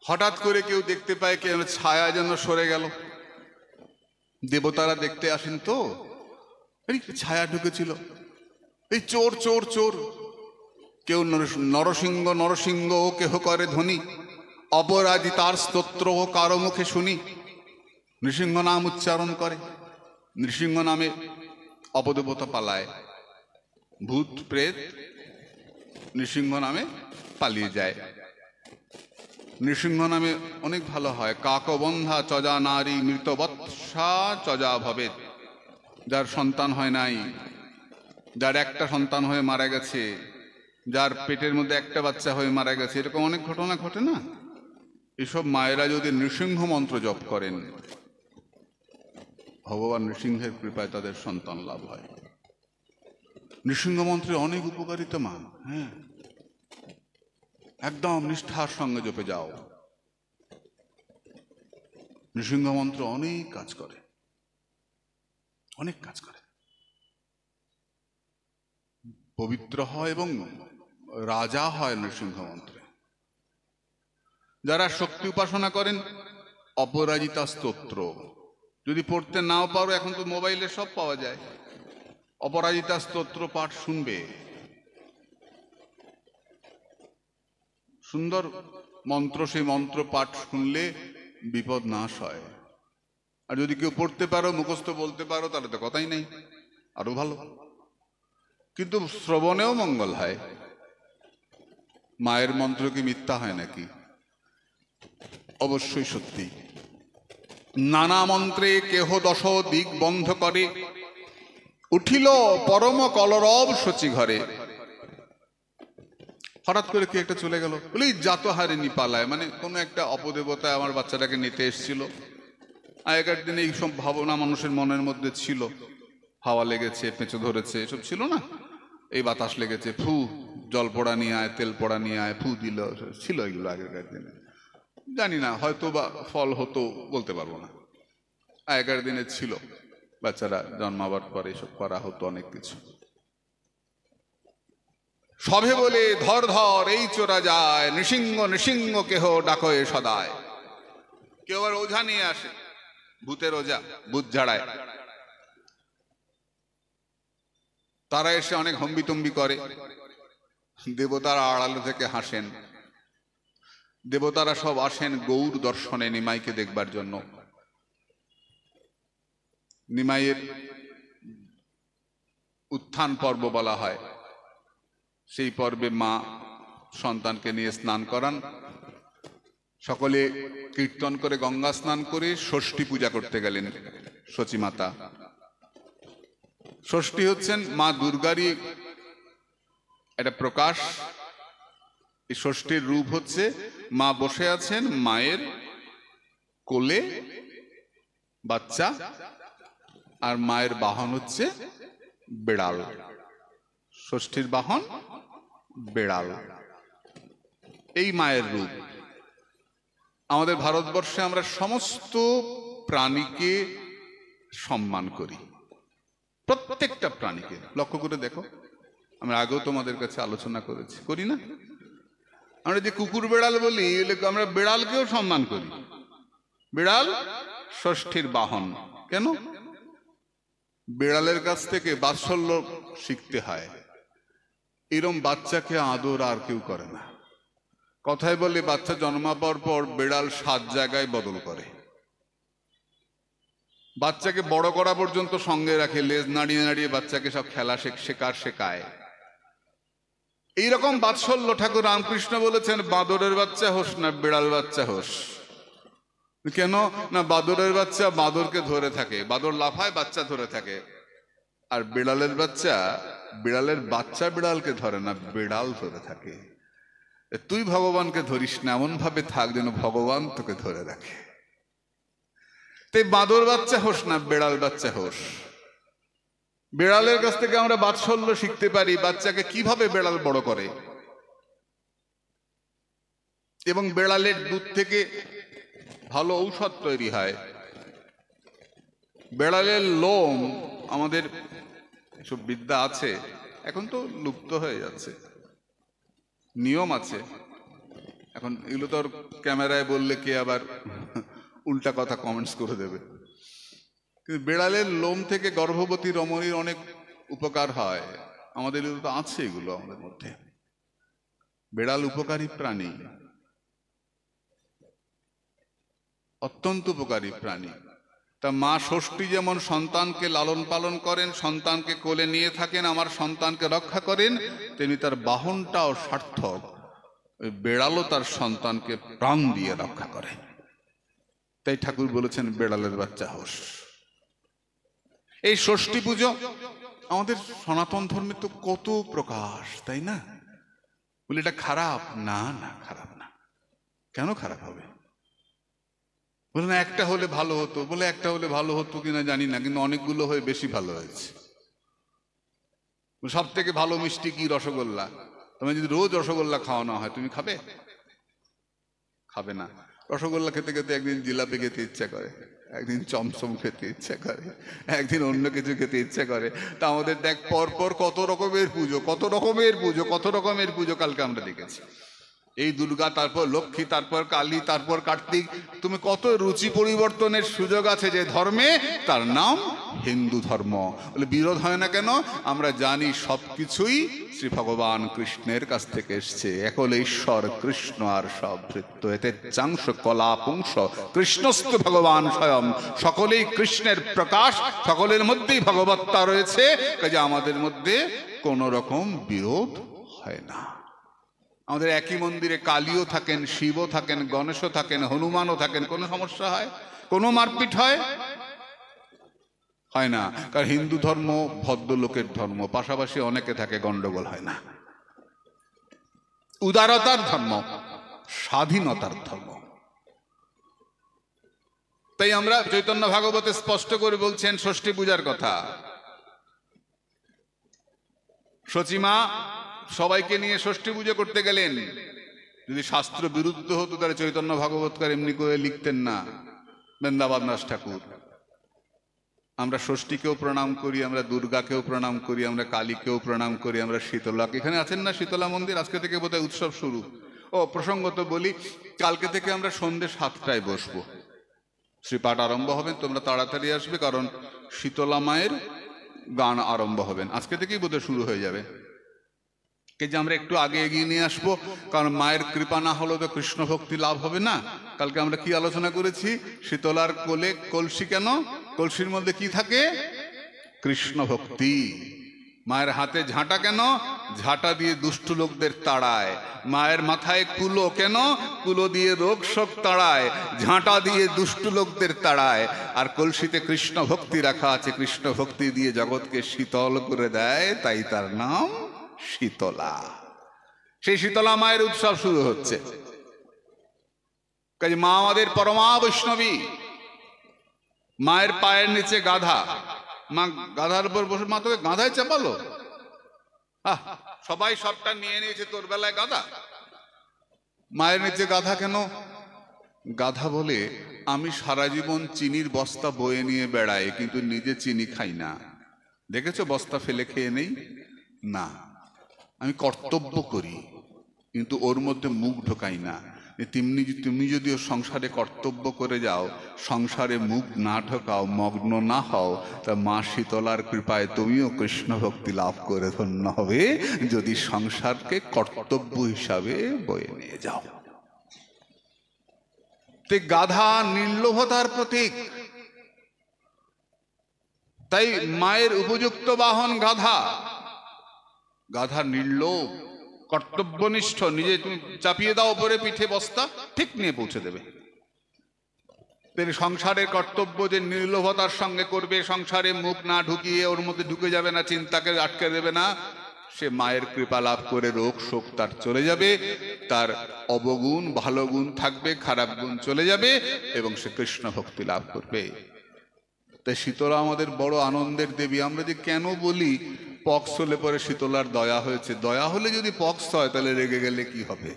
হঠাৎ করে কেউ দেখতে পায় কে ছায়া যেন সরে গেল। দেবতারা দেখতে আসেন তো, এই ছায়া ঢুকেছিল, এই চোর চোর চোর। কেউ নরসিংহ নরসিংহ কেহ করে ধ্বনি, অপরাজিতার স্তোত্র কারো মুখে শুনি। নৃসিংহ নাম উচ্চারণ করে, নৃসিংহ নামে অপদেবতা পালায়, ভূত প্রেত নৃসিংহ নামে পালিয়ে যায়। নৃসিংহ নামে অনেক ভালো হয়, কাকবন্ধা চজা নারী মৃতবৎসা চজা ভবে। যার সন্তান হয় নাই, যার একটা সন্তান হয়ে মারা গেছে, যার পেটের মধ্যে একটা বাচ্চা হয়ে মারা গেছে, এরকম অনেক ঘটনা ঘটে না? এসব মায়েরা যদি নৃসিংহ মন্ত্র জপ করেন, ভগবান নৃসিংহের কৃপায় তাদের সন্তান লাভ হয়। নৃসিংহ মন্ত্রে অনেক উপকারিতা মা। হ্যাঁ, একদম নিষ্ঠার সঙ্গে জপে যাও। নৃসিংহ মন্ত্র অনেক কাজ করে, অনেক কাজ করে, পবিত্র হয় এবং রাজা হয় নৃসিংহ মন্ত্রে। যারা শক্তি উপাসনা করেন, অপরাজিতা স্তোত্র যদি পড়তে নাও পারো, এখন তো মোবাইলে সব পাওয়া যায়, অপরাজিতা স্তোত্র পাঠ শুনবে। সুন্দর মন্ত্র, সেই মন্ত্র পাঠ শুনলে বিপদ নাশ হয়। আর যদি কেউ পড়তে পারো, মুখস্থ বলতে পারো, তাহলে তো কথাই নেই, আরো ভালো। কিন্তু শ্রবণেও মঙ্গল হয়। মায়ের মন্ত্র কি মিথ্যা হয় নাকি? অবশ্যই সত্যি। নানা মন্ত্রে কেহ দশ দিক বন্ধ করে, উঠিল পরম কলরব শচী ঘরে। হঠাৎ করে কি একটা চলে গেল, বলি জাতহারিণী পালায়, মানে কোনো একটা অপদেবতা আমার বাচ্চাটাকে নিতে এসেছিল। আগেকার দিনে এইসব ভাবনা মানুষের মনের মধ্যে ছিল, হাওয়া লেগেছে, পেঁচো ধরেছে, এসব ছিল না। এই বাতাস লেগেছে, ফু, জল পোড়া নিয়ে আয়, তেল পোড়া নিয়ে আয়, ফু দিল, ছিল এগুলো আগেকার দিনে। জানি না, হয়তো বা ফল হতো, বলতে পারবো না। আগেকার দিনে ছিল, বাচ্চারা জন্মাবার পরে এসব করা হতো অনেক কিছু। সবে বলে ধর ধর এই চোরা যায়, নৃসিংহ নৃসিংহ কেহ ডাকয়ে সদায়। কেউ আবার ওঝা নিয়ে আসে, ভূতের ওঝা, ভূত ঝাড়ায়। তারা এসে অনেক হম্বিতম্বি করে, দেবতারা আড়ালে থেকে হাসেন। দেবতারা সব আসেন গৌর দর্শনে, নিমাইকে দেখবার জন্য। নিমাইয়ের উত্থান পর্ব বলা হয়। সেই পর্বে মা সন্তানকে নিয়ে স্নান করান, সকলে কীর্তন করে গঙ্গা স্নান করে ষষ্ঠী পূজা করতে গেলেন শচী মাতা। ষষ্ঠী হচ্ছেন মা দুর্গারই একটা প্রকাশ। এই ষষ্ঠীর রূপ হচ্ছে মা বসে আছেন, মায়ের কোলে বাচ্চা, আর মায়ের বাহন হচ্ছে বেড়াল। ষষ্ঠীর বাহন বেড়াল, এই মায়ের রূপ। আমাদের ভারতবর্ষে আমরা সমস্ত প্রাণীকে সম্মান করি, প্রত্যেকটা প্রাণীকে। লক্ষ্য করে দেখো, আমরা আগেও তোমাদের কাছে আলোচনা করেছি, করি না? আমরা যে কুকুর বেড়াল বলি, আমরা বেড়ালকেও সম্মান করি। বিড়াল ষষ্ঠীর বাহন। কেন? বিড়ালের কাছ থেকে বাৎসল্য শিখতে হয়। এরম বাচ্চাকে আদর আর কেউ করে না। কথায় বলে বাচ্চা জন্মাবার পর বিড়াল 7 জায়গায় বদল করে। বাচ্চাকে বড় করা পর্যন্ত সঙ্গে রাখে, লেজ নাড়িয়ে নাড়িয়ে বাচ্চাকে সব খেলা শেখায়। এইরকম বাৎসল্য ঠাকুর রামকৃষ্ণ বলেছেন, বাদরের বাচ্চা হোস না বিড়াল বাচ্চা হোস। কেন না, বাদরের বাচ্চা বাদরকে ধরে থাকে, বাদর লাফায়, বাচ্চা ধরে থাকে। আর বিড়ালের বাচ্চা বিড়ালকে ধরে না, বিড়াল ধরে থাকে। তুই ভগবানকে ধরিস না, এমন ভাবে থাক যেন ভগবান তোকে ধরে রাখে। তাই বাদর বাচ্চা হোস না বিড়াল বাচ্চা হোস। বিড়ালের কাছ থেকে আমরা বাৎসল্য শিখতে পারি, বাচ্চাকে কিভাবে বিড়াল বড় করে। এবং বিড়ালের দুধ থেকে ভালো ঔষধ তৈরি হয়। বিড়ালের লোম, আমাদের সব বিদ্যা আছে, এখন তো লুপ্ত হয়ে যাচ্ছে, নিয়ম আছে। এখন এগুলো তো আর ক্যামেরায় বললে কে আবার উল্টা কথা কমেন্টস করে দেবে। কিন্তু বেড়ালের লোম থেকে গর্ভবতী রমণীর অনেক উপকার হয়, আমাদের এগুলো তো আছে, এগুলো আমাদের মধ্যে। বেড়াল উপকারী প্রাণী, অত্যন্ত উপকারী প্রাণী। তা মা ষষ্ঠী যেমন সন্তানকে লালন পালন করেন, সন্তানকে কোলে নিয়ে থাকেন, আমার সন্তানকে রক্ষা করেন, তেমনি তার বাহনটাও সার্থক, ওই বেড়ালও তার সন্তানকে প্রাণ দিয়ে রক্ষা করে। তাই ঠাকুর বলেছেন বেড়ালের বাচ্চা হোস। এই ষষ্ঠী পুজো আমাদের সনাতন ধর্মে তো কত প্রকাশ, তাই না? বলে এটা খারাপ? না না, খারাপ না। কেন খারাপ হবে? বলে না একটা হলে ভালো হতো। বলে একটা হলে ভালো হতো কিনা জানি না, কিন্তু অনেকগুলো হয়ে বেশি ভালো হয়েছে। সব থেকে ভালো মিষ্টি কি? রসগোল্লা। তুমি যদি রোজ রসগোল্লা খাওয়ানো হয়, তুমি খাবে? খাবে না। রসগোল্লা খেতে খেতে একদিন জিলাপি খেতে ইচ্ছা করে, একদিন চমচম খেতে ইচ্ছা করে, একদিন অন্য কিছু খেতে ইচ্ছা করে। তা আমাদের দেখ পরপর কত রকমের পুজো, কত রকমের পুজো, কত রকমের পুজো কালকে আমরা দেখেছি। এই দুর্গা, তারপর লক্ষ্মী, তারপর কালী, তারপর কার্তিক। তুমি কত রুচি পরিবর্তনের সুযোগ আছে যে ধর্মে, তার নাম হিন্দু ধর্ম। বলে বিরোধ হয় না কেন? আমরা জানি সবকিছুই শ্রী ভগবান কৃষ্ণের কাছ থেকে এসছে। একল ঈশ্বর কৃষ্ণ আর সব ভৃত্য, এতে চাংশ কলা পুংস কৃষ্ণস্থ ভগবান স্বয়ং। সকলেই কৃষ্ণের প্রকাশ, সকলের মধ্যেই ভগবত্তা রয়েছে। কাজে আমাদের মধ্যে কোন রকম বিরোধ হয় না। আমাদের একই মন্দিরে কালীও থাকেন, শিবও থাকেন, গণেশও থাকেন, হনুমানও থাকেন। কোনো সমস্যা হয়? কোনো মারপিট হয়? হয় না। কারণ হিন্দু ধর্ম ভদ্রলোকের ধর্ম, পাশাপাশি অনেকে থাকে, গন্ডগোল হয় না। উদারতার ধর্ম, স্বাধীনতার ধর্ম। তাই আমরা চৈতন্য ভাগবতে স্পষ্ট করে বলছেন ষষ্ঠী পূজার কথা। সচিমা সবাইকে নিয়ে ষষ্ঠী পুজো করতে গেলেন। যদি শাস্ত্র বিরুদ্ধ হতো তাহলে চৈতন্য ভাগবতকার এমনি করে লিখতেন না। বৃন্দাবন দাস ঠাকুর। আমরা ষষ্ঠীকেও প্রণাম করি, আমরা দুর্গাকেও প্রণাম করি, আমরা কালীকেও প্রণাম করি, আমরা শীতলাকে, এখানে আছেন না শীতলা মন্দির, আজকে থেকে বোধহয় উৎসব শুরু। ও প্রসঙ্গত বলি, কালকে থেকে আমরা সন্ধ্যে 7টায় বসবো, শ্রীপাঠ আরম্ভ হবেন। তোমরা তাড়াতাড়ি আসবে, কারণ শীতলা মায়ের গান আরম্ভ হবেন। আজকে থেকেই বোধহয় শুরু হয়ে যাবে। যে আমরা একটু আগে এগিয়ে নিয়ে আসবো, কারণ মায়ের কৃপা না হলে তো কৃষ্ণ ভক্তি লাভ হবে না। কালকে আমরা কি আলোচনা করেছি? শীতলার কোলে কলসি কেন? কলসির মধ্যে কি থাকে? কৃষ্ণ ভক্তি। মায়ের হাতে ঝাঁটা কেন? ঝাঁটা দিয়ে দুষ্ট লোকদের তাড়ায়। মায়ের মাথায় কুলো কেন? কুলো দিয়ে রোগ শোক তাড়ায়, ঝাঁটা দিয়ে দুষ্ট লোকদের তাড়ায়। আর কলসিতে কৃষ্ণ ভক্তি রাখা আছে, কৃষ্ণ ভক্তি দিয়ে জগৎকে শীতল করে দেয়, তাই তার নাম শীতলা। সেই শীতলা মায়ের উৎসব শুরু হচ্ছে। কাজে মা আমাদের পরমা বৈষ্ণবী। মায়ের পায়ের নিচে গাধা, মা গাধার উপর বসে, মা তোকে গাধায় চাপালো। সবাই সবটা নিয়ে নিয়েছে, তোর বেলায় গাধা। মায়ের নিচে গাধা কেন? গাধা বলে আমি সারা জীবন চিনির বস্তা বয়ে নিয়ে বেড়াই, কিন্তু নিজে চিনি খাই না। দেখেছো বস্তা ফেলে খেয়ে নেই না। আমি কর্তব্য করি, কিন্তু ওর মধ্যে মুখ ঢোকাই না। তুমি যদিও সংসারে কর্তব্য করে যাও, সংসারে মুখ না ঢোকাও, মগ্ন না হও, তা মা শীতলার কৃপায় তুমিও কৃষ্ণ ভক্তি লাভ করে ধন্য হবে, যদি সংসারকে কর্তব্য হিসাবে বয়ে নিয়ে যাও। তে গাধা নির্লোভতার প্রতীক। তাই মায়ের উপযুক্ত বাহন গাধা। গাধা নির্লোভ, কর্তব্যনিষ্ঠ। নিজে তুমি চাপিয়ে দাও উপরে পিঠে বস্তা, ঠিক নিয়ে পৌঁছে দেবে। সংসারের কর্তব্য যে নির্লোভতার সঙ্গে করবে, সংসারে মুখ না ঢুকিয়ে ওর মধ্যে ঢুকে যাবে না, চিন্তাকে আটকে দেবে না, সে মায়ের কৃপা লাভ করে রোগ শোক তার চলে যাবে, তার অবগুণ ভালো গুণ থাকবে, খারাপ গুণ চলে যাবে, এবং সে কৃষ্ণ ভক্তি লাভ করবে। তাই শীতলা আমাদের বড় আনন্দের দেবী। আমরা যে কেন বলি পক্স হলে পরে শীতলার দয়া হয়েছে, দয়া হলে যদি পক্স হয় তাহলে রেগে গেলে কি হবে?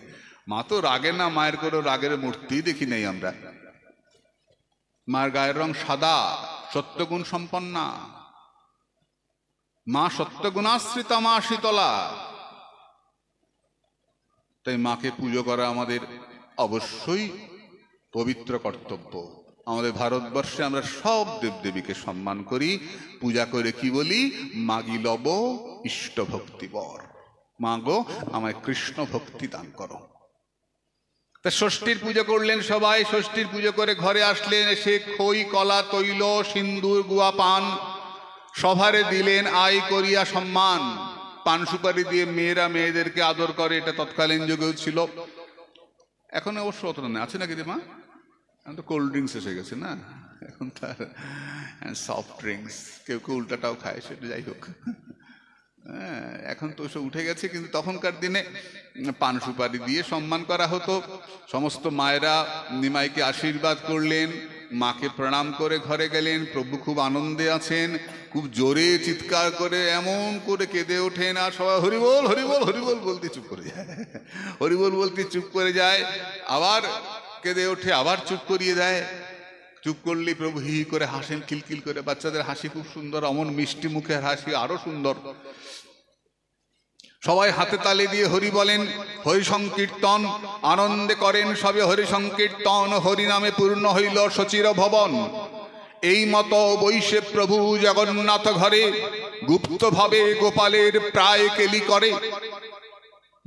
মা তো রাগে না, মায়ের কোনো রাগের মূর্তি দেখি নাই আমরা। মায়ের গায়ের রং সাদা, সত্যগুণ সম্পন্না মা, সত্যগুণাশ্রিতা মা শীতলা। তাই মাকে পুজো করা আমাদের অবশ্যই পবিত্র কর্তব্য। আমাদের ভারতবর্ষে আমরা সব দেবদেবীকে সম্মান করি, পূজা করে কি বলি? মাগি লব ইষ্ট ভক্তি বর, মাগো আমায় কৃষ্ণ ভক্তি দান করো। তা ষষ্ঠীর পুজো করলেন সবাই, ষষ্ঠীর পুজো করে ঘরে আসলেন, এসে খই কলা তৈল সিন্দুর গুয়া পান সভারে দিলেন, আয় করিয়া সম্মান। পান সুপারি দিয়ে মেয়েরা মেয়েদেরকে আদর করে, এটা তৎকালীন যুগেও ছিল, এখন অবশ্য অত না, আছে নাকি রে মা? এখন তো কোল্ড ড্রিঙ্কস এসে গেছে না, এখন তার সফট ড্রিঙ্কস, কেউ কেউ উল্টাটাও খায়, সেটা যাই হোক। হ্যাঁ, এখন তো ওসব উঠে গেছে, কিন্তু তখনকার দিনে পান সুপারি দিয়ে সম্মান করা হতো। সমস্ত মায়েরা নিমাইকে আশীর্বাদ করলেন, মাকে প্রণাম করে ঘরে গেলেন। প্রভু খুব আনন্দে আছেন, খুব জোরে চিৎকার করে এমন করে কেঁদে ওঠেন, আর সবাই হরিবোল হরিবোল হরিবোল বলতে চুপ করে যায়, হরিবোল বলতে চুপ করে যায়, আবার কেঁদে ওঠে, আবার চুপ করিয়ে দেয়। চুপ করলেই প্রভু হি হি করে হাসেন, কিলকিল করে। বাচ্চাদের হাসি খুব সুন্দর, অমন মিষ্টি মুখের হাসি আরো সুন্দর। সবাই হাতে তালি দিয়ে হরি বলেন, হরি সংকীর্তন আনন্দে করেন সবে হরি সংকীর্তন, হরি নামে পূর্ণ হইল সচির ভবন। এই মতো বৈশে প্রভু জগন্নাথ ঘরে, গুপ্ত ভাবে গোপালের প্রায় কেলি করে।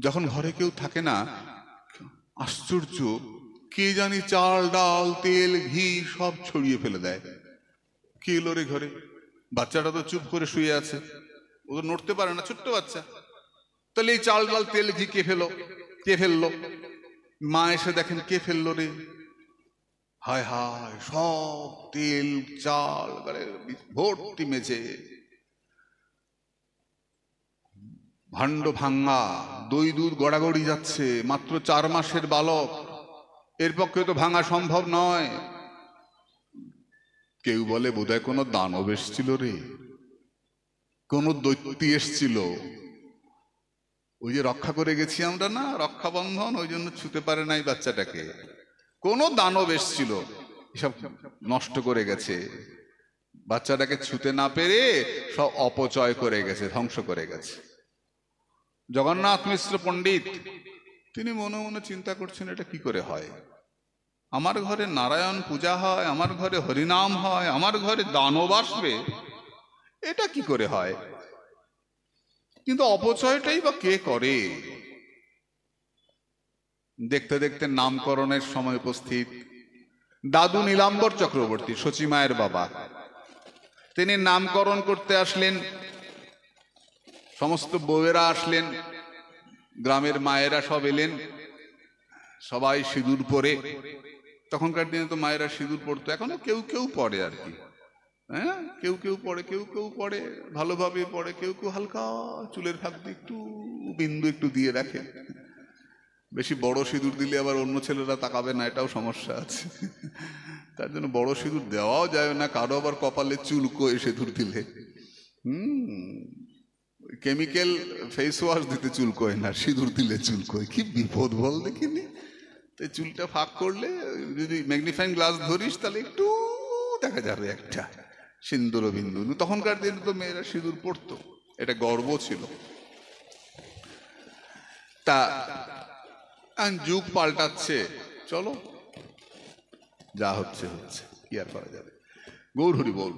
যখন ঘরে কেউ থাকে না, আশ্চর্য, কে জানি চাল ডাল তেল ঘি সব ছড়িয়ে ফেলে দেয়। কে এলো রে ঘরে? বাচ্চাটা তো চুপ করে শুয়ে আছে, ও তো নড়তে পারে না, ছোট্ট বাচ্চা। তাহলে এই চাল ডাল তেল ঘি কে ফেললো? মা এসে দেখেন কে ফেললো রে, হায় হায়, সব তেল চাল ভর্তি মেঝে, ভাণ্ড ভাঙ্গা, দই দুধ গড়াগড়ি যাচ্ছে। মাত্র 4 মাসের বালক, এর পক্ষে তো ভাঙা সম্ভব নয়। কেউ বলে বোধহয় কোনো দানব এসছিল রে, কোন দৈত্যী এসছিল, ওই যে রক্ষা করে গেছি আমরা না, রক্ষাবন্ধন, ওই জন্য ছুতে পারে নাই বাচ্চাটাকে। কোন দানব এসছিল, এসব নষ্ট করে গেছে, বাচ্চাটাকে ছুতে না পেরে সব অপচয় করে গেছে, ধ্বংস করে গেছে। জগন্নাথ মিশ্র পণ্ডিত তিনি মনে মনে চিন্তা করছেন, এটা কি করে হয়? আমার ঘরে নারায়ণ পূজা হয়, আমার ঘরে হরিনাম হয়, আমার ঘরে দানব আসবে, এটা কি করে হয়? কিন্তু অপচয়টাই বা কে করে? দেখতে দেখতে নামকরণের সময় উপস্থিত। দাদু নীলাম্বর চক্রবর্তী, সচী মায়ের বাবা, তিনি নামকরণ করতে আসলেন। সমস্ত বউয়েরা আসলেন, গ্রামের মায়েরা সব এলেন, সবাই সিঁদুর পরে। তখনকার দিনে তো মায়েরা সিঁদুর পড়তো, এখনো কেউ কেউ পড়ে আর কি। হ্যাঁ, কেউ কেউ পড়ে, কেউ কেউ পড়ে ভালোভাবে পড়ে, কেউ কেউ হালকা চুলের ফাঁক দিয়ে একটু বিন্দু একটু দিয়ে রাখে। বেশি বড় সিঁদুর দিলে আবার অন্য ছেলেরা তাকাবে না, এটাও সমস্যা আছে। তার জন্য বড় সিঁদুর দেওয়াও যায় না, কারো আবার কপালে চুলকোয় সিঁদুর দিলে। কেমিক্যাল ফেস ওয়াশ দিতে চুলকোয় না, সিঁদুর দিলে চুলকোয়। কি বিপদ বল দেখিনি। তো চুলটা ফাঁক করলে যদি ম্যাগনিফাইং গ্লাস ধরিস, তাহলে একটু দেখা যাবে একটা সিন্দুর বিন্দু। তখনকার দিনে তো মেয়েরা সিঁদুর পড়তো, এটা গর্ব ছিল। তা যুগ পাল্টাচ্ছে, চলো যা হচ্ছে হচ্ছে, কি আর করা যাবে। গৌর হরি বল।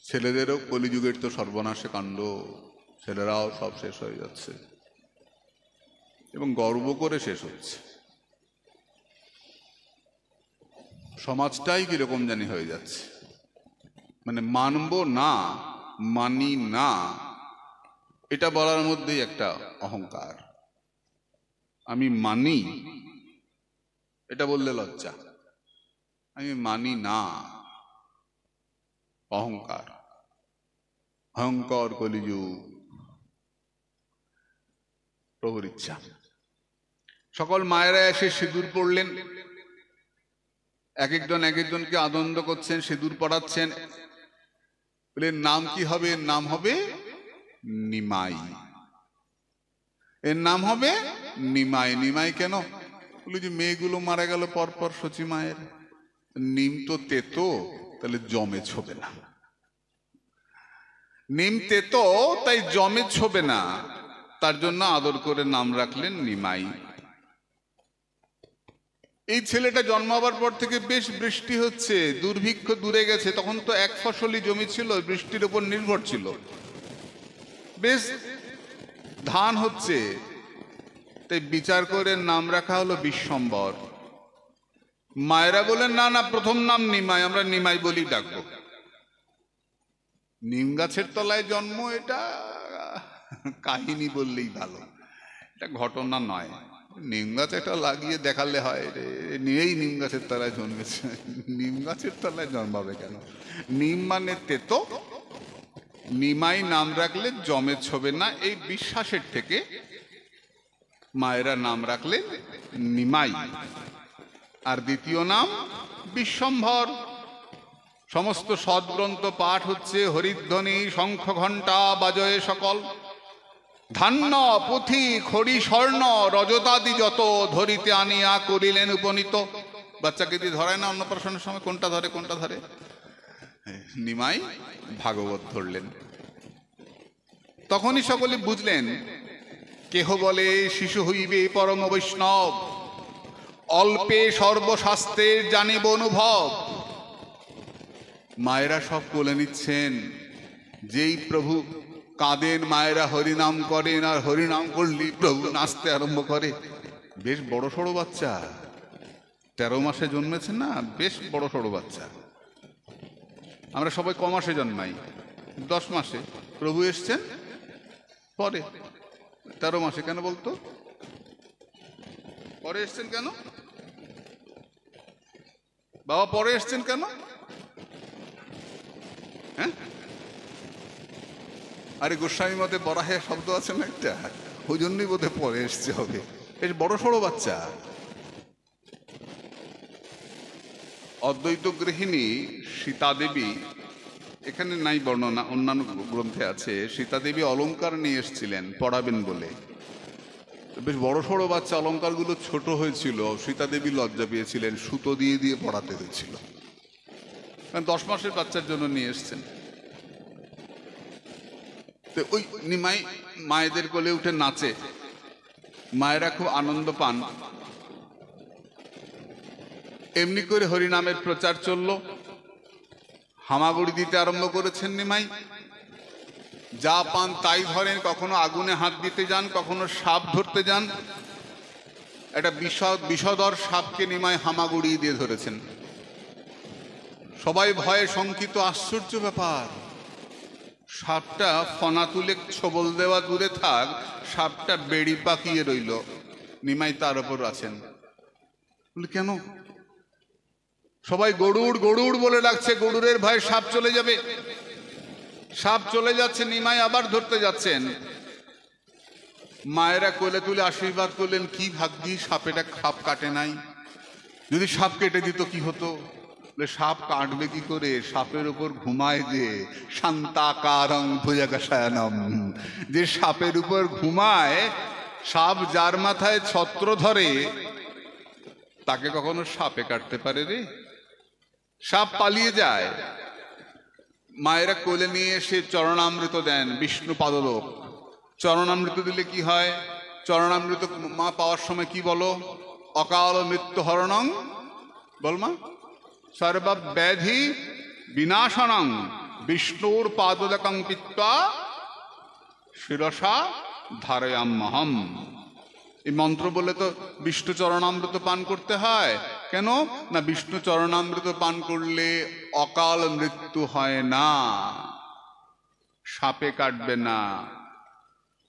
ছেলেদেরও কলিযুগের তো সর্বনাশে কাণ্ড, ছেলেরাও সব শেষ হয়ে যাচ্ছে এবং গর্ব করে শেষ হচ্ছে। সমাজটাই কিরকম জানি হয়ে যাচ্ছে, মানে মানবো না, মানি না, এটা বলার মধ্যেই একটা অহংকার। আমি মানি, এটা বললে লজ্জা। আমি মানি না, অহংকার। অহংকার কলিযুগ, প্রভুর ইচ্ছা। সকল মায়েরা এসে সিঁদুর পড়লেন, এক একজনকে আনন্দ করছেন, সিঁদুর পড়াচ্ছেন। বলে নাম কি হবে? এর নাম হবে নিমাই। এর নাম হবে নিমাই। নিমাই কেন? বলে যে মেয়েগুলো মারা গেল পরপর সচী মায়ের, নিম তো তেতো, তাহলে জমে ছোবে না। নিম তেতো, তাই জমে ছোবে না, তার জন্য আদর করে নাম রাখলেন নিমাই। এই ছেলেটা জন্মাবার পর থেকে বেশ বৃষ্টি হচ্ছে, দুর্ভিক্ষ দূরে গেছে। তখন তো এক ফসলি জমি ছিল, বৃষ্টির উপর নির্ভর ছিল, বেশ ধান হচ্ছে। তাই বিচার করে নাম রাখা হলো বিশ্বম্বর। মায়েরা বলেন, না না, প্রথম নাম নিমাই, আমরা নিমাই বলি ডাকবো। নিম গাছের তলায় জন্ম, এটা কাহিনী বললেই ভালো, এটা ঘটনা নয়। নিম গাছ এটা লাগিয়ে দেখালে হয়, নিয়েই নিম গাছের তলায় জন্মেছে। নিম গাছের তলায় জন্মাবে কেন? নিম মানে তেতো, নিমাই নাম রাখলে জমে ছবে না, এই বিশ্বাসের থেকে মায়েরা নাম রাখলেন নিমাই। আর দ্বিতীয় নাম বিশ্বম্ভর। সমস্ত সদ্গ্রন্থ পাঠ হচ্ছে, হরিধ্বনি শঙ্খ ঘণ্টা বাজয়ে সকল, ধান্য পুঁথি খড়ি স্বর্ণ রজতাদি যত, ধরিতে আনিয়া করিলেন উপনীত। বাচ্চাকে দিয়ে ধরায় না অন্নপ্রাশনের সময়, কোনটা ধরে কোনটা ধরে? নিমাই ভাগবত ধরলেন। তখনই সকলে বুঝলেন, কেহ বলে শিশু হইবে পরম বৈষ্ণব, অল্পে সর্বশাস্ত্রের জানিব অনুভব। মায়েরা সব কোলে নিচ্ছেন, যেই প্রভু কাঁদেন মায়েরা হরিনাম করেন, আর হরিনাম করলেই প্রভু নাচতে আরম্ভ করে। বেশ বড় সড়ো বাচ্চা, 13 মাসে জন্মেছে না, বেশ বড় সড়ো বাচ্চা। আমরা সবাই ক মাসে জন্মাই? 10 মাসে। প্রভু এসছেন পরে, 13 মাসে। কেন বলতো পরে এসছেন কেন? বাবা পরে এসছেন কেন? হ্যাঁ, আরে গোস্বামী মতে বরাহে শব্দ আছে না একটা, ওই জন্যই বোধহয় পরে এসছে হবে। বেশ বড় সড়ো বাচ্চা। অদ্বৈত গৃহিণী সীতা দেবী, এখানে নাই বর্ণনা, অন্যান্য গ্রন্থে আছে, সীতা দেবী অলঙ্কার নিয়ে এসেছিলেন পড়াবেন বলে। বেশ বড় সড়ো বাচ্চা, অলঙ্কারগুলো ছোট হয়েছিল, সীতা দেবী লজ্জা পেয়েছিলেন, সুতো দিয়ে দিয়ে পড়াতে হয়েছিল, কারণ 10 মাসের বাচ্চার জন্য নিয়ে এসছেন। তো ওই নিমাই মায়েদের কোলে উঠে নাচে, মায়েরা খুব আনন্দ পান। এমনি করে হরিনামের প্রচার চলল। হামাগুড়ি দিতে আরম্ভ করেছেন নিমাই, যা পান তাই ধরেন, কখনো আগুনে হাত দিতে যান, কখনো সাপ ধরতে যান। একটা বিষধর সাপকে নিমাই হামাগুড়ি দিয়ে ধরেছেন। সবাই ভয়ে শঙ্কিত। আশ্চর্য ব্যাপার, সাপটা ফনা তুলে ছবল দেওয়া দূরে থাক, সাপটা বেড়ি পাকিয়ে রইল, নিমাই তার ওপর আছেন। কেন? সবাই গরুড় গরুড় বলে ডাকছে, গরুড়ের ভয়ে সাপ চলে যাবে। সাপ চলে যাচ্ছে, নিমাই আবার ধরতে যাচ্ছেন। মায়েরা কোলে তুলে আশীর্বাদ করলেন, কি ভাগ্যি সাপেটা সাপ কাটে নাই, যদি সাপ কেটে দিত কি হতো? সাপ কাটবে কি করে? সাপের উপর ঘুমায় যে, শান্তাকারং ভুজগশয়নম, যে সাপের উপর ঘুমায়, সাপ যার মাথায় ছত্র ধরে তাকে কখনো সাপে কাটতে পারে রে? সাপ পালিয়ে যায়। মায়েরা কোলে নিয়ে এসে চরণামৃত দেন, বিষ্ণু পাদলোক। চরণামৃত দিলে কি হয়? চরণামৃত মা পাওয়ার সময় কি বলো? অকাল মৃত্যু হরণং, বল মা, সর্বব্যাধি বিনাশনং বিষ্ণুর পাদোদকং পিত্বা শিরসা ধারয়াম্যহম। এই মন্ত্র বলে তো বিষ্ণু চরণামৃত পান করতে হয়। কেন না? বিষ্ণু চরণামৃত পান করলে অকাল মৃত্যু হয় না, সাপে কাটবে না,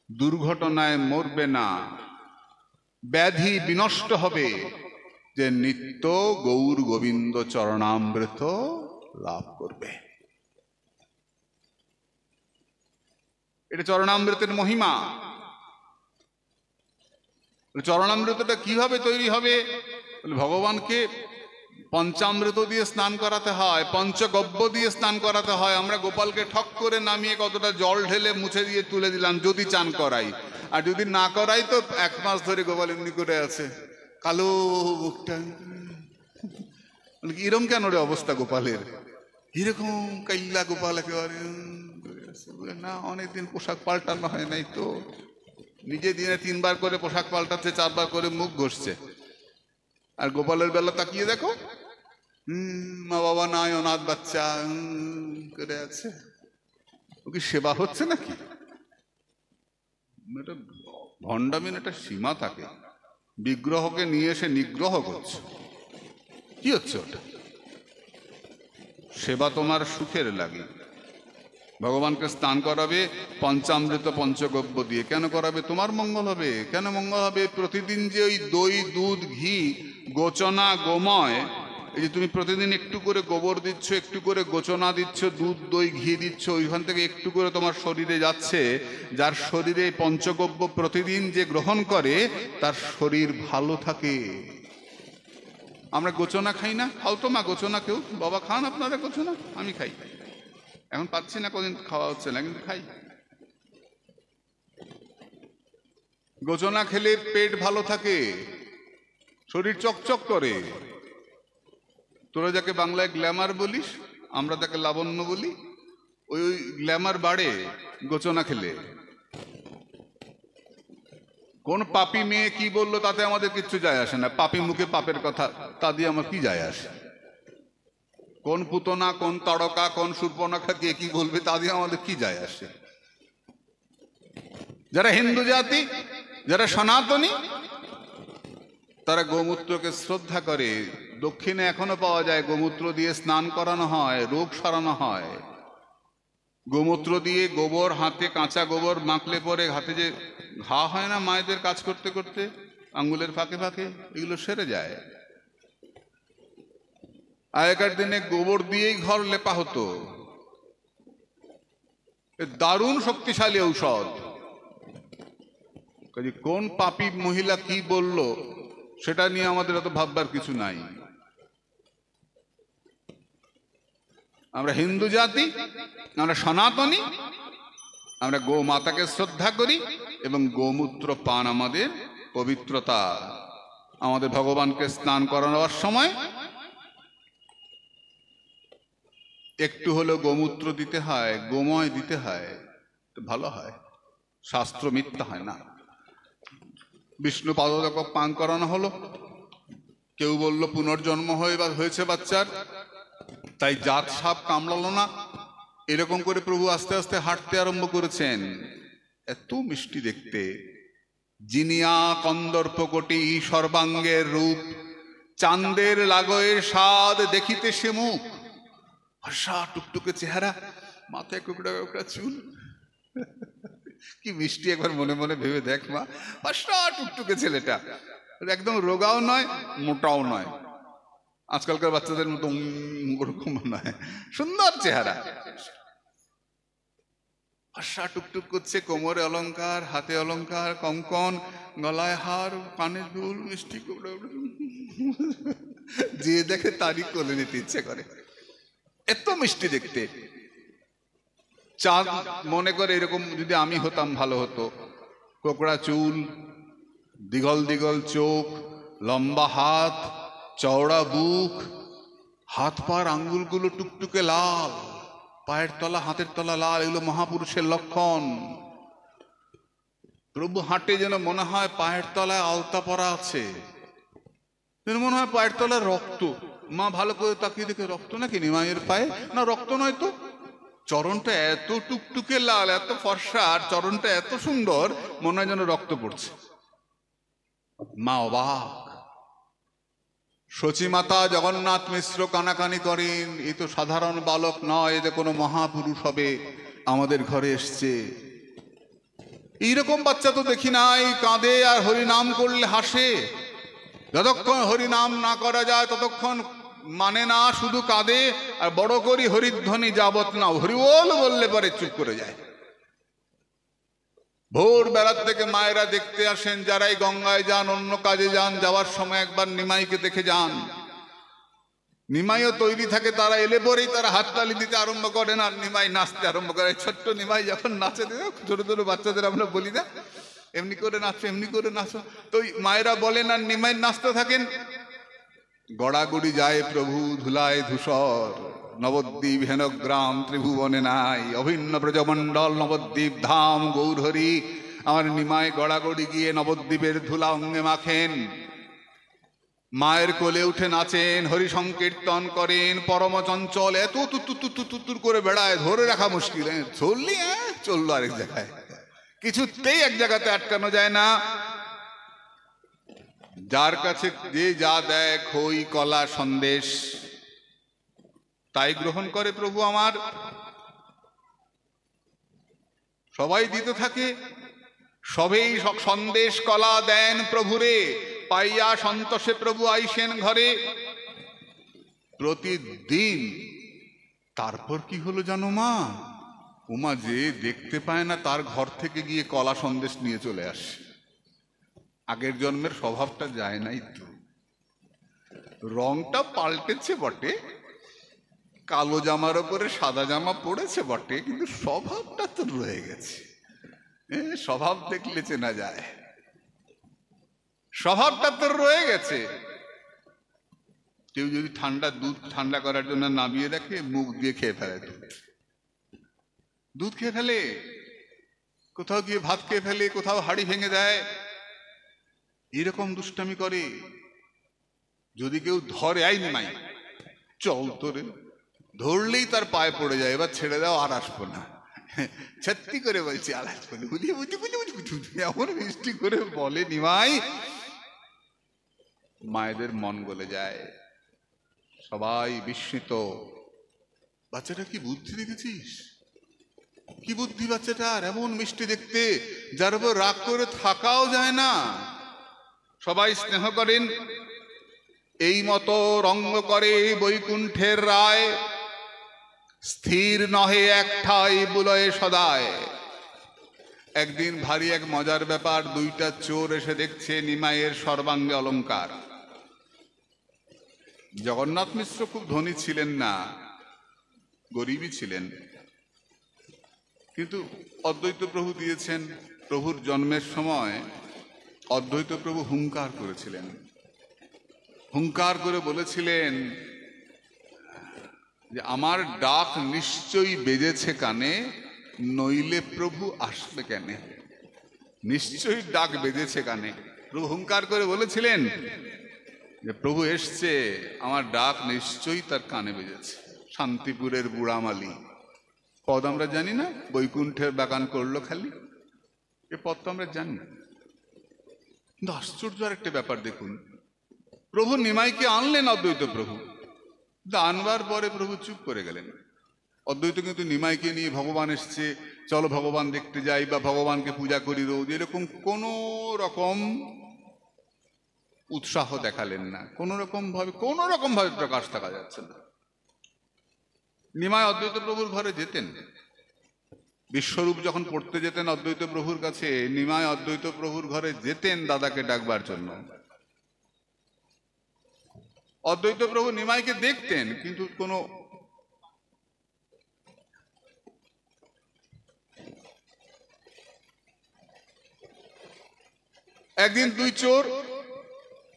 দুর্ঘটনায় মরবে না, ব্যাধি বিনষ্ট হবে, যে নিত্য গৌর গোবিন্দ চরণামৃত লাভ করবে। এটা চরণামৃতের মহিমা। চরণামৃতটা কিভাবে তৈরি হবে? ভগবানকে পঞ্চামৃত দিয়ে স্নান করাতে হয়, পঞ্চগব্য দিয়ে স্নান করাতে হয়। আমরা গোপালকে ঠক করে নামিয়ে কতটা জল ঢেলে মুছে দিয়ে তুলে দিলাম, যদি চান করাই। আর যদি না করাই তো 1 মাস ধরে গোপাল এমনি করে আছে, কালো মুখটা। এরকম কেন রে অবস্থা গোপালের? এরকম কাইল্লা গোপাল একেবারে না, অনেকদিন পোশাক পাল্টানো হয় নাই তো। নিজে দিনে 3 বার করে পোশাক পাল্টাচ্ছে, 4 বার করে মুখ ঘষছে। আর গোপালের বেলা তাকিয়ে দেখো, মা বাবা নাই, অনাথ বাচ্চা করে আছে। ও কি সেবা হচ্ছে নাকি? এটা ভণ্ডামির একটা সীমা থাকে। বিগ্রহকে নিয়ে এসে নিগ্রহ করছে, কি হচ্ছে ওটা? সেবা তোমার সুখের লাগে। ভগবানকে স্নান করাবে পঞ্চামৃত পঞ্চগব্য দিয়ে। কেন করাবে? তোমার মঙ্গল হবে। কেন মঙ্গল হবে? প্রতিদিন যে ওই দই, দুধ, ঘি, গোচনা, গোময়, এই যে তুমি প্রতিদিন একটু করে গোবর দিচ্ছ, একটু করে গোচনা দিচ্ছ, দুধ, দই, ঘি দিচ্ছ, ওইখান থেকে একটু করে তোমার শরীরে যাচ্ছে। যার শরীরে পঞ্চগব্য প্রতিদিন যে গ্রহণ করে তার শরীর ভালো থাকে। আমরা গোচনা খাই না? খাও তো মা গোচনা, কেউ বাবা খান আপনারা গোচনা? আমি খাই, এখন পাচ্ছি না, কদিন খাওয়া হচ্ছে না, কিন্তু খাই। গোচনা খেলে পেট ভালো থাকে, শরীর চকচক করে। তোরা যাকে বাংলায় গ্ল্যামার বলিস, আমরা তাকে লাবণ্য বলি। ওই গ্ল্যামার বাড়ে গোচনা খেলে। কোন পাপী মেয়ে কি বললো তাতে আমাদের কিচ্ছু যায় আসে না। পাপী মুখে পাপের কথা, তা দিয়ে আমার কি যায় আসে? কোন পুতনা, কোন তারকা, কোন শূর্পণখা কে কি বলবে তা দিয়ে আমাদের কি যায় আসে? যারা হিন্দু জাতি, যারা সনাতনী, তারা গোমূত্রকে শ্রদ্ধা করে। দক্ষিণে এখনো পাওয়া যায় গোমূত্র দিয়ে স্নান করানো হয়, রোগ সারানো হয়। গোমূত্র দিয়ে গোবর, হাতে কাঁচা গোবর মাখলে পরে হাতে যে ঘা হয় না মায়েদের কাজ করতে করতে, আঙ্গুলের ফাঁকে ফাঁকে, এগুলো সেরে যায়। আগেকার দিনে গোবর দিয়েই ঘর লেপা হতো। দারুণ শক্তিশালী ঔষধ। কোন পাপী মহিলা কি বলল সেটা নিয়ে আমাদের অত ভাববার কিছু নাই। আমরা হিন্দু জাতি, আমরা সনাতনী, আমরা গো মাতাকে শ্রদ্ধা করি এবং গোমূত্র পান আমাদের পবিত্রতা। আমাদের ভগবানকে স্নান করানোর সময় একটু হলেও গোমূত্র দিতে হয়, গোময় দিতে হয়, ভালো হয়, শাস্ত্র মিথ্যা হয় না। বিষ্ণু পাদক পান করানো হলো, কেউ বলল পুনর্জন্ম হয়েছে বাচ্চার, তাই জাত সাপ কামড়ালো না। এরকম করে প্রভু আস্তে আস্তে হাঁটতে আরম্ভ করেছেন। এত মিষ্টি দেখতে। জিনিয়া কন্দর্প কোটি সর্বাঙ্গের রূপ, চাঁদের লাগয়ের স্বাদ দেখিতে সে মুখ। ফর্সা টুকটুকে চেহারা, মাথায় কুকড়া কুকড়া চুল, কি মিষ্টি! একবার মনে মনে ভেবে দেখ মা, ফর্সা টুকটুকে ছেলেটা, একদম রোগাও নয়, মোটাও নয়, আজকালকার বাচ্চাদের মতো ওরকম নয়, সুন্দর চেহারা, ফর্সা টুকটুক করছে। কোমরে অলংকার, হাতে অলংকার, কঙ্কন, গলায় হার, কানে দুল, মিষ্টি কুকড়া, যে দেখে তারই কোলে নিতে ইচ্ছে করে, এত মিষ্টি দেখতে। চাঁদ মনে করে এরকম যদি আমি হতাম ভালো হতো। কোকড়া চুল, দিগল দিগল চোখ, লম্বা হাত, চওড়া বুক, হাত পার আঙ্গুলগুলো টুকটুকে লাল, পায়ের তলা হাতের তলা লাল, এগুলো মহাপুরুষের লক্ষণ। প্রভু হাঁটে যেন মনে হয় পায়ের তলায় আলতা পরা আছে, মনে হয় পায়ের তলায় রক্ত। মা ভালো করে তাকিয়ে দেখে, রক্ত নাকি নিমাইয়ের পায়ে? না, রক্ত নয় তো। চরণটা এত টুকটুকে লাল, এত ফর্সা, আর চরণটা এত সুন্দর, মনে হয় যেন রক্ত পড়ছে। মা অবাক। সচিমাতা জগন্নাথ মিশ্র কানাকানি করেন, এ তো সাধারণ বালক নয়, এতে কোনো মহাপুরুষ হবে, আমাদের ঘরে এসছে। এইরকম বাচ্চা তো দেখি নাই, কাঁদে আর হরিনাম করলে হাসে। যতক্ষণ হরিনাম না করা যায় ততক্ষণ মানে না, শুধু কাঁদে। আর বড় করি হরিধ্বনি যাবত না, হরিবোল বললে পরে চুপ করে যায়। ভোর বেলার থেকে মায়েরা দেখতে আসেন, যারাই গঙ্গায় যান, অন্য কাজে যান, যাওয়ার সময় একবার নিমাইকে দেখে যান। নিমাইও তৈরি থাকে, তারা এলে পরেই তারা হাততালি দিতে আরম্ভ করেন আর নিমাই নাচতে আরম্ভ করে। ছোট্ট নিমাই যখন নাচে, ছোট ছোট বাচ্চাদের আমরা বলি না, এমনি করে নাচো, এমনি করে নাচো, তো মায়েরা বলেন আর নিমাই নাচতে থাকেন। গড়াগড়ি যায় প্রভু ধুলায় ধূসর, নবদ্বীপ হেনগ্রাম ত্রিভুবনে নাই, অভিন্ন ব্রজমণ্ডল নবদ্বীপ ধাম গৌরহরি। আমার নিমাই গড়াগড়ি গিয়ে নবদ্বীপের ধুলা অঙ্গে মাখেন। মায়ের কোলে উঠে নাচেন, হরি সংকীর্তন করেন, পরম চঞ্চল, এত তুত্তুর করে বেড়ায়, ধরে রাখা মুশকিল। চললি চললো আরেক জায়গায়, কিছুতেই এক জায়গাতে আটকানো যায় না। যার কাছে যে যা দেয়, খই কলা সন্দেশ, তাই গ্রহণ করে প্রভু আমার। সবাই দিতে থাকে, সবেই সন্দেশ কলা দেন প্রভুরে, পাইয়া সন্তোষে প্রভু আইসেন ঘরে প্রতিদিন। তারপর কি হলো জানো মা? উমা যে দেখতে পায় না, তার ঘর থেকে গিয়ে কলা সন্দেশ নিয়ে চলে আসে। আগের জন্মের স্বভাবটা যায় নাই তো, রংটা পাল্টেছে বটে, কালো জামার উপরে সাদা জামা পড়েছে বটে, কিন্তু স্বভাবটা তো রয়ে গেছে। স্বভাব দেখলে চেনা যায়, স্বভাবটা তো রয়ে গেছে। কেউ যদি দুধ ঠান্ডা করার জন্য নামিয়ে দেখে, মুখ দিয়ে খেয়ে ফেলে, দুধ খেয়ে ফেলে, কোথাও গিয়ে ভাত খেয়ে ফেলে, কোথাও হাড়ি ভেঙে দেয়, এরকম দুষ্টামি করে। যদি কেউ ধরে, আই নিমাই চল তোরে, ধরলেই তার পায়ে পড়ে যায়, এবার ছেড়ে দাও, আর আসবো না। সত্যি করে বলছি, আর আসবো না। এমন মিষ্টি করে বলে নিমাই, মায়েদের মন গলে যায়, সবাই বিস্মিত। বাচ্চাটা কি বুদ্ধি দেখেছিস? কি বুদ্ধি বাচ্চাটার, এমন মিষ্টি দেখতে, যার উপর রাগ করে থাকাও যায় না। সবাই স্নেহ করেন। এই মতো রঙ্গ করে বৈকুণ্ঠের রায়, স্থির নহে একঠাই বুলয়ে সদায়। একদিন ভারী এক মজার ব্যাপার, দুইটা চোর এসে দেখছে নিমাইয়ের সর্বাঙ্গে অলঙ্কার। জগন্নাথ মিশ্র খুব ধনী ছিলেন না, গরিবই ছিলেন, কিন্তু অদ্বৈত প্রভু দিয়েছেন। প্রভুর জন্মের সময় অদ্বৈত প্রভু হুঙ্কার করেছিলেন, হুঙ্কার করে বলেছিলেন যে আমার ডাক নিশ্চয়ই বেজেছে কানে, নইলে প্রভু আসবে কেনে। নিশ্চয়ই ডাক বেজেছে কানে, প্রভু হুঙ্কার করে বলেছিলেন যে প্রভু এসছে, আমার ডাক নিশ্চয়ই তার কানে বেজেছে। শান্তিপুরের বুড়ামালি পদ আমরা জানি না, বৈকুণ্ঠের বাগান করলো খালি, এ পদ তো আমরা জানি না। কিন্তু আশ্চর্য আর একটা ব্যাপার দেখুন, প্রভু নিমাইকে আনলেন অদ্বৈত প্রভু, আনবার পরে প্রভু চুপ করে গেলেন। অদ্বৈত কিন্তু নিমাইকে নিয়ে ভগবান এসছে, চলো ভগবান দেখতে যাই, বা ভগবানকে পূজা করি রোজ, এরকম কোন রকম উৎসাহ দেখালেন না, কোন রকম ভাবে প্রকাশ দেখা যাচ্ছে না। নিমাই অদ্বৈত প্রভুর ঘরে যেতেন, বিশ্বরূপ যখন পড়তে যেতেন অদ্বৈত প্রভুর কাছে, নিমাই অদ্বৈত প্রভুর ঘরে যেতেন দাদাকে ডাকবার জন্য। অদ্বৈত প্রভু নিমাইকে দেখতেন, কিন্তু কোনো একদিন দুই চোর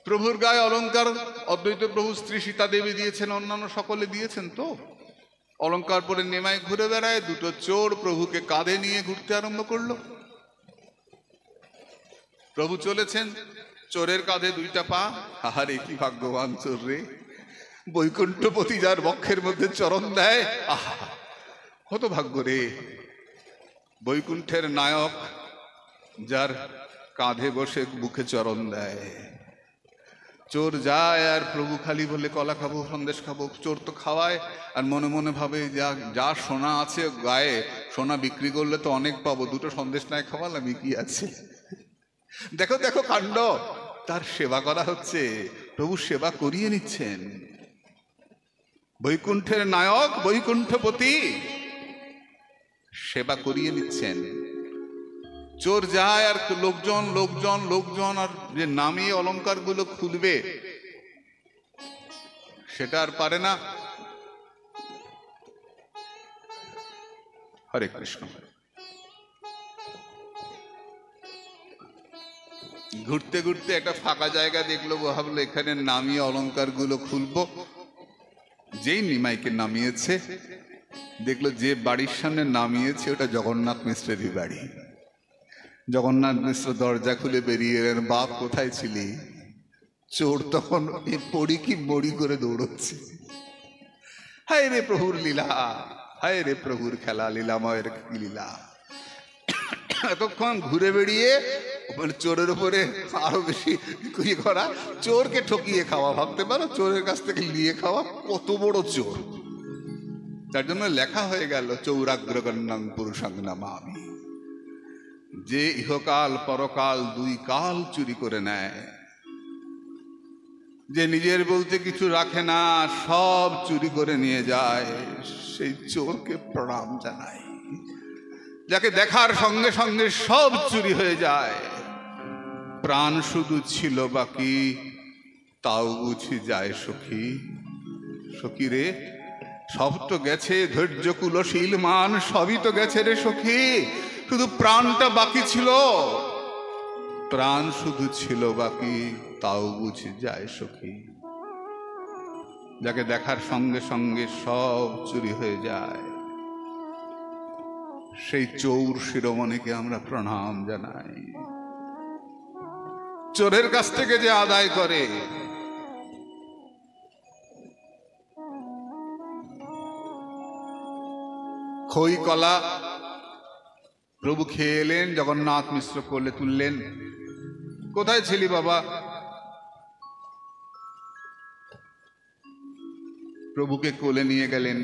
প্রভুর গায়ে অলঙ্কার, অদ্বৈত প্রভু স্ত্রী সীতা দেবী দিয়েছেন, অন্যান্য সকলে দিয়েছেন, তো অলঙ্কার পরে নিমাই ঘুরে বেড়ায়, দুটো চোর প্রভুকে কাঁধে নিয়ে ঘুরতে আরম্ভ করলো। প্রভু চলেছেন, চোরের কাঁধে দুইটা পা। আহারে কি ভাগ্যবান চোর রে, বৈকুণ্ঠপতি যার বক্ষের মধ্যে চরণ দেয়, আহা কত ভাগ্য রে। বৈকুণ্ঠের নায়ক যার কাঁধে বসে বুকে চরণ দেয়। চোর যায় আর প্রভু খালি বলে কলা খাবো, সন্দেশ খাবো। চোর তো খাওয়ায়, আর মনে মনে ভাবে যা সোনা আছে গায়ে, সোনা বিক্রি করলে তো অনেক পাবো, দুটো সন্দেশ নাই খাওয়ালাম, কি আছে। দেখো দেখো কাণ্ড, তার সেবা করা হচ্ছে, প্রভু সেবা করিয়ে নিচ্ছেন। বৈকুণ্ঠের নায়ক বৈকুণ্ঠপতি সেবা করিয়ে নিচ্ছেন। চোর যায় আর লোকজন লোকজন লোকজন, আর যে নামিয়ে অলঙ্কার গুলো খুলবে সেটা আর পারে না। হরে কৃষ্ণ। ঘুরতে ঘুরতে একটা ফাঁকা জায়গা দেখলো, ভাবলো এখানে নামিয়ে অলঙ্কার গুলো খুলবো। যেই নিমাইকে নামিয়েছে, দেখলো যে বাড়ির সামনে নামিয়েছে ওটা জগন্নাথ মিশ্রেরই বাড়ি। জগন্নাথ মিশ্র দরজা খুলে বেরিয়ে এলেন, বাপ কোথায় ছিলি? চোর তখন পড়ি কি মরি করে দৌড়চ্ছে। হায় রে প্রভুর লীলা, হায় রে প্রভুর খেলা, লীলাময়ের লীলা। এতক্ষণ ঘুরে বেড়িয়ে চোরের উপরে আরো বেশি করা, চোরকে ঠকিয়ে খাওয়া। ভাবতে পারো চোরের কাছ থেকে নিয়ে খাওয়া কত বড় চোর। তার জন্য লেখা হয়ে গেল চৌরাগ্রগণ্যং পুরুষাং নামামি, যে ইহকাল পরকাল দুই কাল চুরি করে নেয়, যে নিজের বলতে কিছু রাখে না, সব চুরি করে নিয়ে যায়, সেই চোরকে প্রণাম জানাই। যাকে দেখার সঙ্গে সঙ্গে সব চুরি হয়ে যায়, প্রাণ শুধু ছিল বাকি তাও বুঝি যায় সখী। সখী রে, সব তো গেছে, ধৈর্য কুলশীল মান সবই তো গেছে রে সখী, শুধু প্রাণটা বাকি ছিল। প্রাণ শুধু ছিল বাকি তাও বুঝি যায় সখী। যাকে দেখার সঙ্গে সঙ্গে সব চুরি হয়ে যায়, সেই চোর শিরোমণিকে আমরা প্রণাম জানাই। চোরের কাছ থেকে যে আদায় করে, খই কলা প্রভু খেয়ে এলেন, জগন্নাথ মিশ্র কোলে তুললেন। কোথায় ছিলি বাবা? প্রভুকে কোলে নিয়ে গেলেন।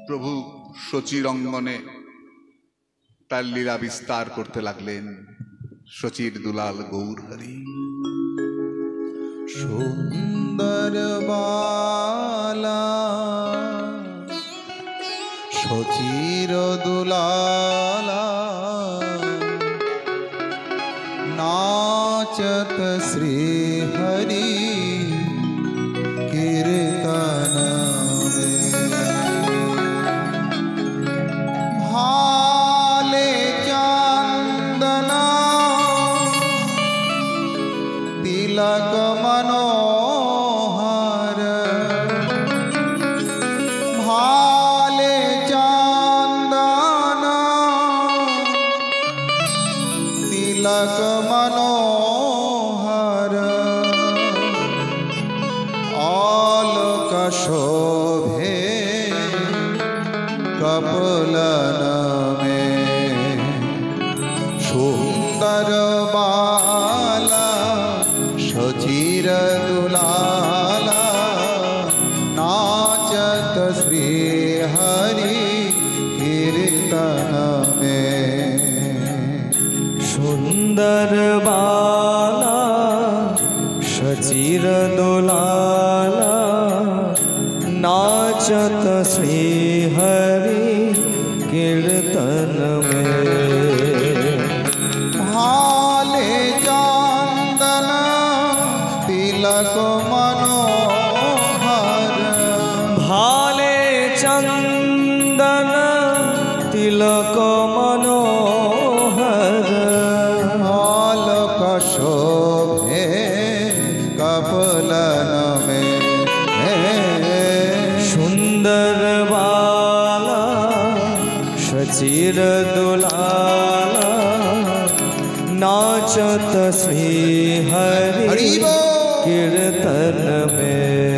প্রভু শচীর অঙ্গনে তার লীলা বিস্তার করতে লাগলেন। শচীর দুলাল গৌর হরি। সুন্দর বালা শচীর দুলালা, नाचत श्री हरि कीर्तन में। भाले चंदना तिलक मनोहर, भाले चंदना तिलक मनोहर, आलोक शोभे कपलन में। सुंदर बाला शचीर दुलाला, नाचत श्री हरि कीर्तन में। सुंदर बाला शचीर दुलाला, नाचत श्री हरि कीर्तन में। भाले चंदन तिलक मनोहर, भाले चंदन तिलक मनोहर, आलोक शोभे कपलन में। सुंदर बाला शचीर दुलाला, नाचत श्री हरि कीर्तन में।